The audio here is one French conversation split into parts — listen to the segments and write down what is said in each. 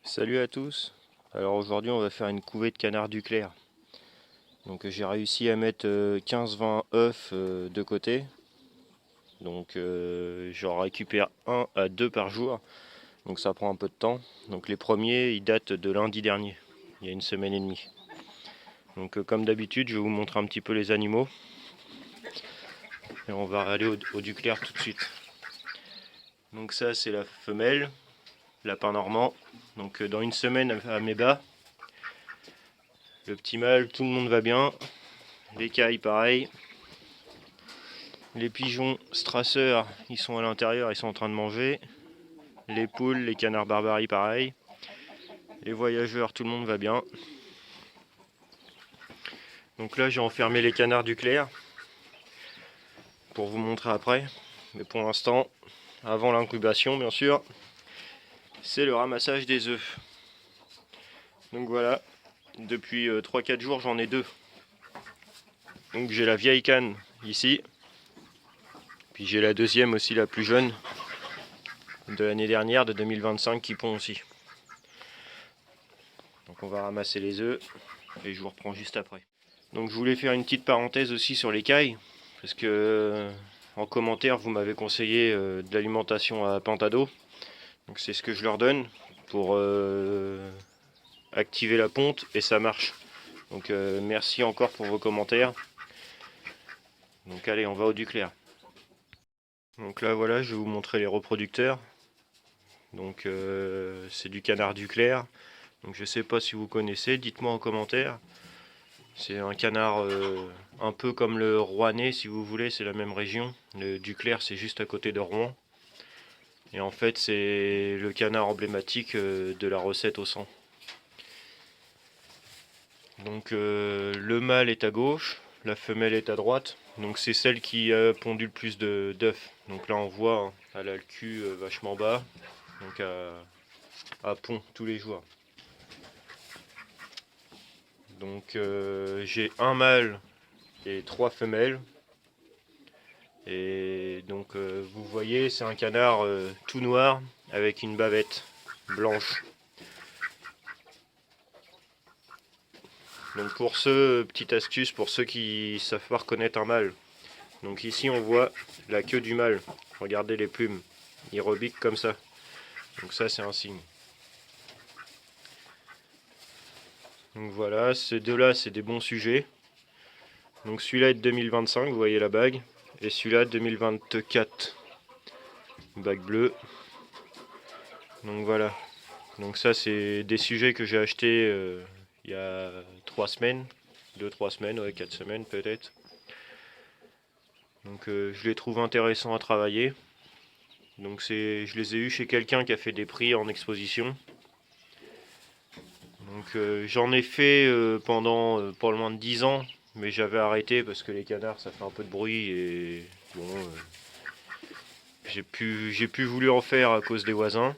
Salut à tous. Alors aujourd'hui on va faire une couvée de canard Duclair. Donc j'ai réussi à mettre 15-20 œufs de côté. Donc j'en récupère un à deux par jour. Donc ça prend un peu de temps. Donc les premiers ils datent de lundi dernier, il y a une semaine et demie. Donc comme d'habitude je vais vous montrer un petit peu les animaux. Et on va aller au Duclair tout de suite. Donc ça c'est la femelle, lapin normand. Donc dans une semaine à mes bas. Le petit mâle, tout le monde va bien. Les cailles pareil. Les pigeons Strasser, ils sont à l'intérieur, ils sont en train de manger. Les poules, les canards barbarie, pareil. Les voyageurs, tout le monde va bien. Donc là, j'ai enfermé les canards Duclair pour vous montrer après. Mais pour l'instant, avant l'incubation, bien sûr, c'est le ramassage des œufs. Donc voilà, depuis 3-4 jours, j'en ai deux. Donc j'ai la vieille canne ici. Puis j'ai la deuxième aussi, la plus jeune, de l'année dernière, de 2025, qui pond aussi. Donc on va ramasser les œufs et je vous reprends juste après. Donc je voulais faire une petite parenthèse aussi sur les cailles, parce que en commentaire vous m'avez conseillé de l'alimentation à Pantado. Donc c'est ce que je leur donne pour activer la ponte et ça marche. Donc merci encore pour vos commentaires. Donc allez, on va au Duclair. Donc là voilà, je vais vous montrer les reproducteurs. Donc c'est du canard Duclair. Donc je sais pas si vous connaissez, dites-moi en commentaire. C'est un canard un peu comme le Rouennais, si vous voulez, c'est la même région. Le Duclair, c'est juste à côté de Rouen. Et en fait, c'est le canard emblématique de la recette au sang. Donc le mâle est à gauche, la femelle est à droite. Donc c'est celle qui a pondu le plus d'œufs. Donc là, on voit, hein, elle a le cul vachement bas. Donc à pond tous les jours. Donc j'ai un mâle et trois femelles. Et donc vous voyez, c'est un canard tout noir avec une bavette blanche. Donc pour ceux, petite astuce pour ceux qui savent pas reconnaître un mâle. Donc ici on voit la queue du mâle. Regardez les plumes, il rebique comme ça. Donc ça c'est un signe. Donc voilà, ces deux-là c'est des bons sujets. Donc celui-là est de 2025, vous voyez la bague. Et celui-là 2024. Bague bleue. Donc voilà. Donc ça c'est des sujets que j'ai achetés il y a 3 semaines. 2-3 semaines, ouais, 4 semaines peut-être. Donc je les trouve intéressants à travailler. Donc je les ai eus chez quelqu'un qui a fait des prix en exposition. Donc j'en ai fait pendant pas loin de 10 ans, mais j'avais arrêté parce que les canards ça fait un peu de bruit et bon, j'ai plus voulu en faire à cause des voisins.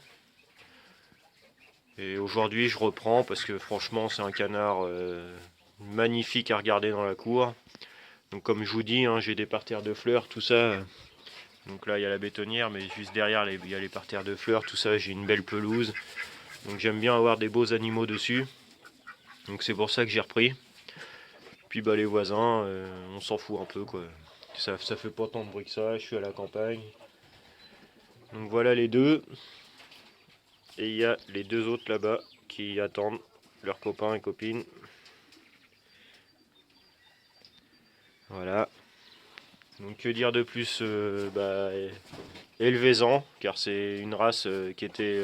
Et aujourd'hui je reprends parce que franchement c'est un canard magnifique à regarder dans la cour. Donc comme je vous dis, hein, j'ai des parterres de fleurs, tout ça. Donc là il y a la bétonnière, mais juste derrière il y a les parterres de fleurs, tout ça, j'ai une belle pelouse. Donc j'aime bien avoir des beaux animaux dessus. Donc c'est pour ça que j'ai repris. Puis bah les voisins, on s'en fout un peu quoi. Ça fait pas tant de bruit que ça, je suis à la campagne. Donc voilà les deux. Et il y a les deux autres là-bas qui attendent leurs copains et copines. Voilà. Donc que dire de plus, élevez-en, car c'est une race qui était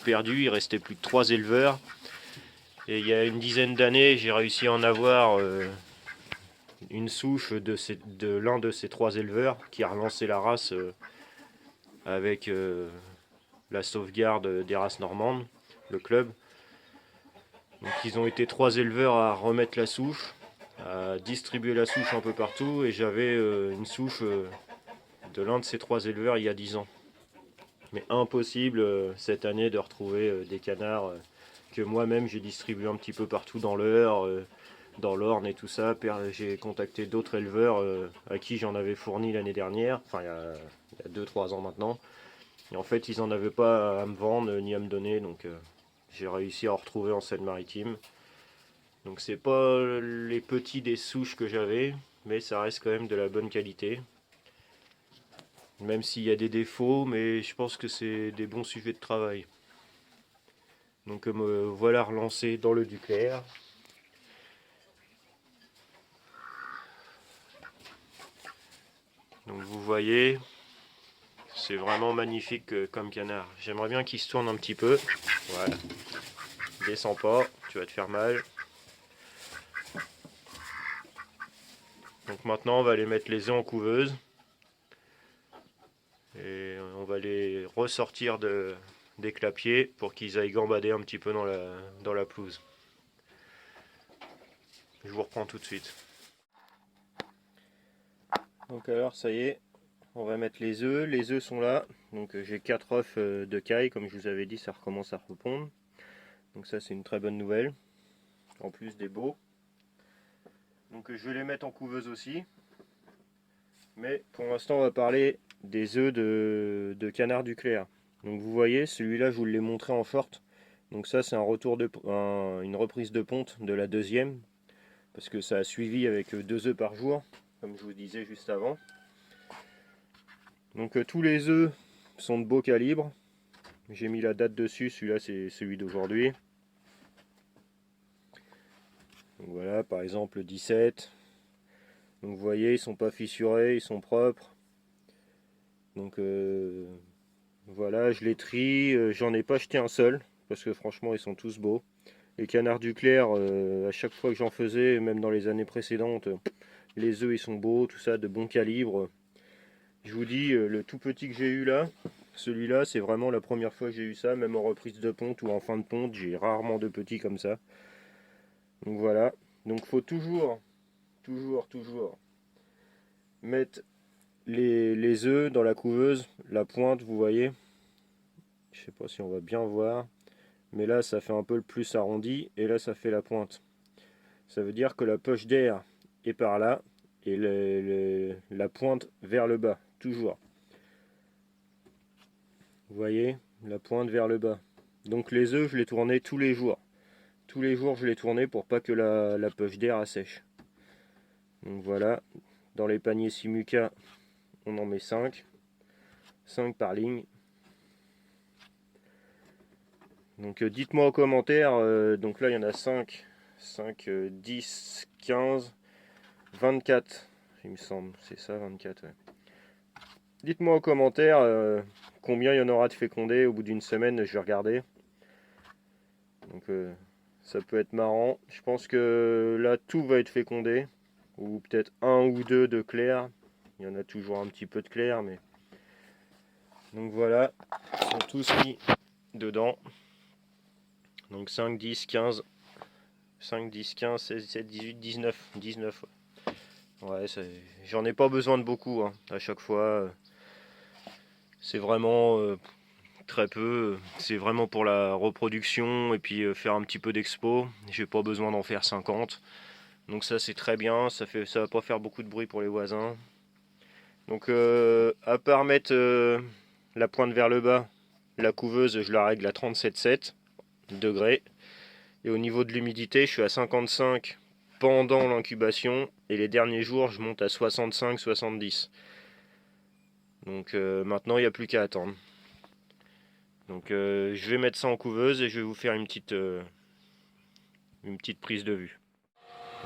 perdue, il restait plus que 3 éleveurs. Et il y a une dizaine d'années, j'ai réussi à en avoir une souche de l'un de ces 3 éleveurs qui a relancé la race avec la sauvegarde des races normandes, le club. Donc ils ont été 3 éleveurs à remettre la souche, à distribuer la souche un peu partout, et j'avais une souche de l'un de ces 3 éleveurs il y a 10 ans. Mais impossible cette année de retrouver des canards que moi-même j'ai distribué un petit peu partout dans l'Eure, dans l'Orne et tout ça. J'ai contacté d'autres éleveurs à qui j'en avais fourni l'année dernière, enfin il y a 2-3 ans maintenant. Et en fait ils n'en avaient pas à me vendre ni à me donner, donc j'ai réussi à en retrouver en Seine-Maritime. Donc c'est pas les petits des souches que j'avais, mais ça reste quand même de la bonne qualité. Même s'il y a des défauts, mais je pense que c'est des bons sujets de travail. Donc me voilà relancé dans le Duclair. Donc vous voyez, c'est vraiment magnifique comme canard. J'aimerais bien qu'il se tourne un petit peu. Voilà. Descends pas, tu vas te faire mal. Donc maintenant on va les mettre les œufs en couveuse. Et on va les ressortir des clapiers pour qu'ils aillent gambader un petit peu dans la pelouse. Je vous reprends tout de suite. Donc alors ça y est, on va mettre les œufs. Les œufs sont là. Donc j'ai 4 œufs de caille, comme je vous avais dit, ça recommence à repondre. Donc ça c'est une très bonne nouvelle. En plus des beaux. Donc je vais les mettre en couveuse aussi. Mais pour l'instant on va parler des œufs de canard Duclair. Donc vous voyez, celui-là je vous l'ai montré en forte. Donc ça c'est un retour une reprise de ponte de la deuxième. Parce que ça a suivi avec 2 œufs par jour, comme je vous disais juste avant. Donc tous les œufs sont de beau calibre. J'ai mis la date dessus, celui-là c'est celui d'aujourd'hui. Donc voilà, par exemple le 17. Donc vous voyez, ils sont pas fissurés, ils sont propres. Donc voilà, je les trie, j'en ai pas acheté un seul, parce que franchement ils sont tous beaux. Les canards Duclair, à chaque fois que j'en faisais, même dans les années précédentes, les œufs ils sont beaux, tout ça, de bon calibre. Je vous dis, le tout petit que j'ai eu là, celui-là c'est vraiment la première fois que j'ai eu ça, même en reprise de ponte ou en fin de ponte, j'ai rarement de petits comme ça. Donc voilà, donc faut toujours mettre les œufs dans la couveuse, la pointe, vous voyez. Je sais pas si on va bien voir, mais là ça fait un peu le plus arrondi et là ça fait la pointe. Ça veut dire que la poche d'air est par là et la pointe vers le bas, toujours. Vous voyez, la pointe vers le bas. Donc les œufs je les tournais tous les jours. Tous les jours je les tournais pour pas que la poche d'air assèche. Donc voilà, dans les paniers Simuca on en met 5. 5 par ligne. Donc dites-moi en commentaire, donc là il y en a 5, 10, 15, 24, il me semble, c'est ça 24. Ouais. Dites-moi en commentaire combien il y en aura de fécondés au bout d'une semaine, je vais regarder. Donc ça peut être marrant. Je pense que là tout va être fécondé, ou peut-être un ou deux de clair. Il y en a toujours un petit peu de clair, mais... Donc voilà, ils sont tous mis dedans. Donc 5, 10, 15, 5, 10, 15, 16, 17, 18, 19. 19. Ouais, j'en ai pas besoin de beaucoup hein, à chaque fois. C'est vraiment très peu. C'est vraiment pour la reproduction et puis faire un petit peu d'expo. J'ai pas besoin d'en faire 50. Donc ça c'est très bien. Ça va pas faire beaucoup de bruit pour les voisins. Donc à part mettre la pointe vers le bas, la couveuse je la règle à 37,7 degrés. Et au niveau de l'humidité, je suis à 55 pendant l'incubation. Et les derniers jours, je monte à 65-70. Donc maintenant, il n'y a plus qu'à attendre. Donc je vais mettre ça en couveuse et je vais vous faire une petite prise de vue.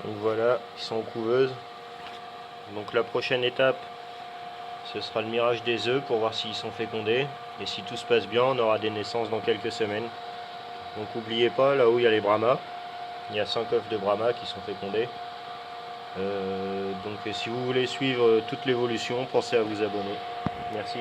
Donc voilà, ils sont en couveuse. Donc la prochaine étape, ce sera le mirage des œufs pour voir s'ils sont fécondés. Et si tout se passe bien, on aura des naissances dans quelques semaines. Donc n'oubliez pas, là-haut il y a les Brahmas. Il y a 5 œufs de Brahma qui sont fécondés. Donc si vous voulez suivre toute l'évolution, pensez à vous abonner. Merci.